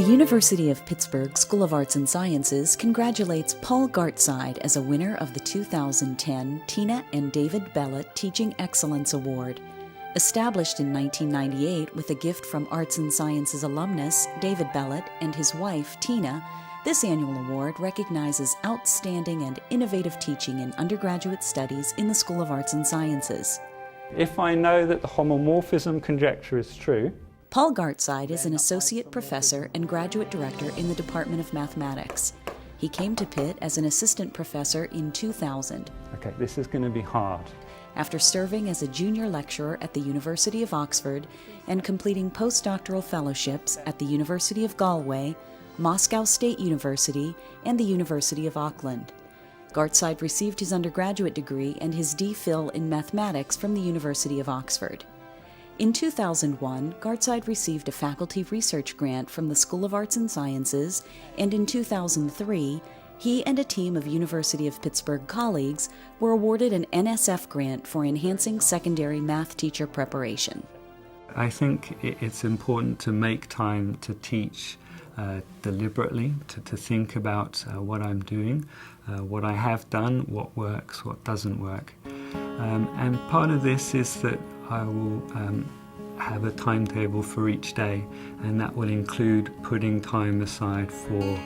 The University of Pittsburgh School of Arts and Sciences congratulates Paul Gartside as a winner of the 2010 Tina and David Bellet Teaching Excellence Award. Established in 1998 with a gift from Arts and Sciences alumnus David Bellet and his wife Tina, this annual award recognizes outstanding and innovative teaching in undergraduate studies in the School of Arts and Sciences. If I know that the homomorphism conjecture is true, Paul Gartside is an associate professor and graduate director in the Department of Mathematics. He came to Pitt as an assistant professor in 2000. okay, this is going to be hard. After serving as a junior lecturer at the University of Oxford and completing postdoctoral fellowships at the University of Galway, Moscow State University, and the University of Auckland. Gartside received his undergraduate degree and his D.Phil in mathematics from the University of Oxford. In 2001, Gartside received a faculty research grant from the School of Arts and Sciences, and in 2003, he and a team of University of Pittsburgh colleagues were awarded an NSF grant for enhancing secondary math teacher preparation. I think it's important to make time to teach deliberately, to think about what I'm doing, what I have done, what works, what doesn't work. And part of this is that I will have a timetable for each day, and that will include putting time aside for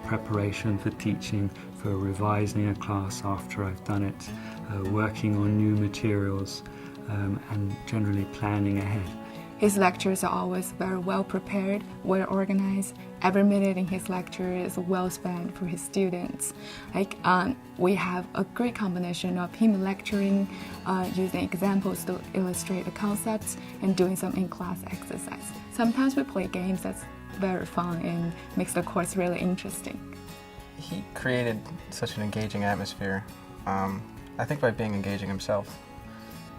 preparation for teaching, for revising a class after I've done it, working on new materials, and generally planning ahead. His lectures are always very well prepared, well organized. Every minute in his lecture is well spent for his students. We have a great combination of him lecturing, using examples to illustrate the concepts, and doing some in-class exercise. Sometimes we play games that's very fun and makes the course really interesting. He created such an engaging atmosphere, I think by being engaging himself.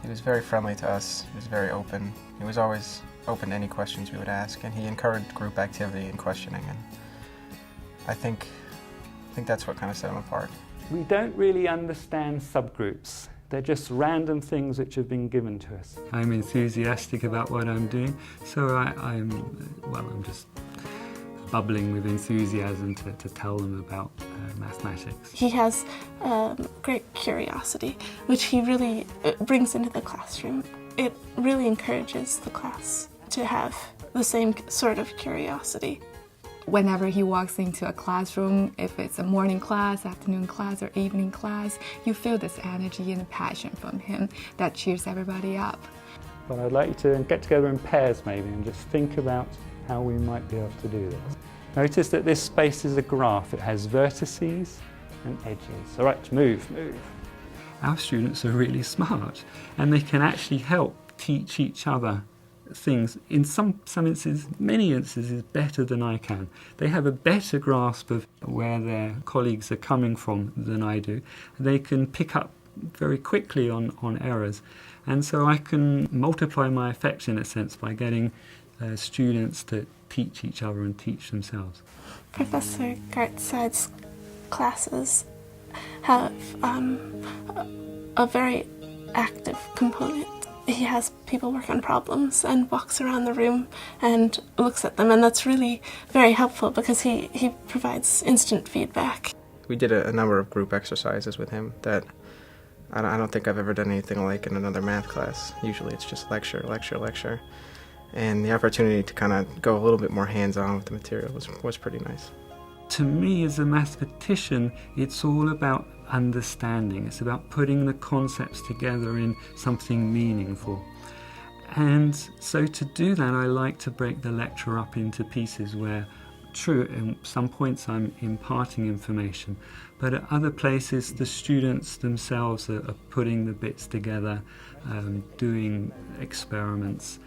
He was very friendly to us, he was very open. He was always open to any questions we would ask, and he encouraged group activity and questioning, and I think that's what kind of set him apart. We don't really understand subgroups. They're just random things which have been given to us. I'm enthusiastic about what I'm doing, so I'm just bubbling with enthusiasm to tell them about mathematics. He has great curiosity, which he really brings into the classroom. It really encourages the class to have the same sort of curiosity. Whenever he walks into a classroom, if it's a morning class, afternoon class, or evening class, you feel this energy and passion from him that cheers everybody up. But I'd like you to get together in pairs maybe and just think about how we might be able to do this. Notice that this space is a graph. It has vertices and edges. All right, move. Our students are really smart, and they can actually help teach each other things, in some instances, many instances, better than I can. They have a better grasp of where their colleagues are coming from than I do. They can pick up very quickly on errors, and so I can multiply my effect in a sense by getting students to teach each other and teach themselves. Professor Gartside's classes have a very active component. He has people work on problems and walks around the room and looks at them, and that's really very helpful because he provides instant feedback. We did a number of group exercises with him that I don't think I've ever done anything like in another math class. Usually it's just lecture, lecture, lecture. And the opportunity to kind of go a little bit more hands-on with the material was pretty nice. To me, as a mathematician, it's all about understanding. It's about putting the concepts together in something meaningful. And so to do that, I like to break the lecture up into pieces where, true, at some points I'm imparting information, but at other places the students themselves are putting the bits together, doing experiments,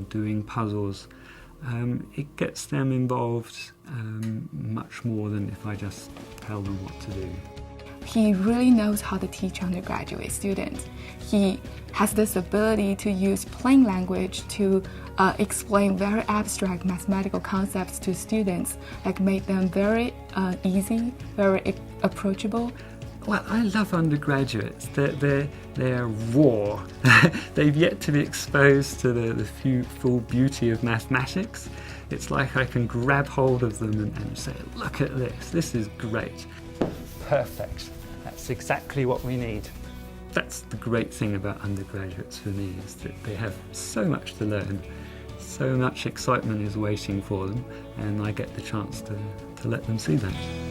doing puzzles. It gets them involved much more than if I just tell them what to do. He really knows how to teach undergraduate students. He has this ability to use plain language to explain very abstract mathematical concepts to students, like make them very easy, very approachable. Well, I love undergraduates. They're raw. They've yet to be exposed to the full beauty of mathematics. It's like I can grab hold of them and say, look at this is great. Perfect, that's exactly what we need. That's the great thing about undergraduates for me, is that they have so much to learn, so much excitement is waiting for them, and I get the chance to let them see that.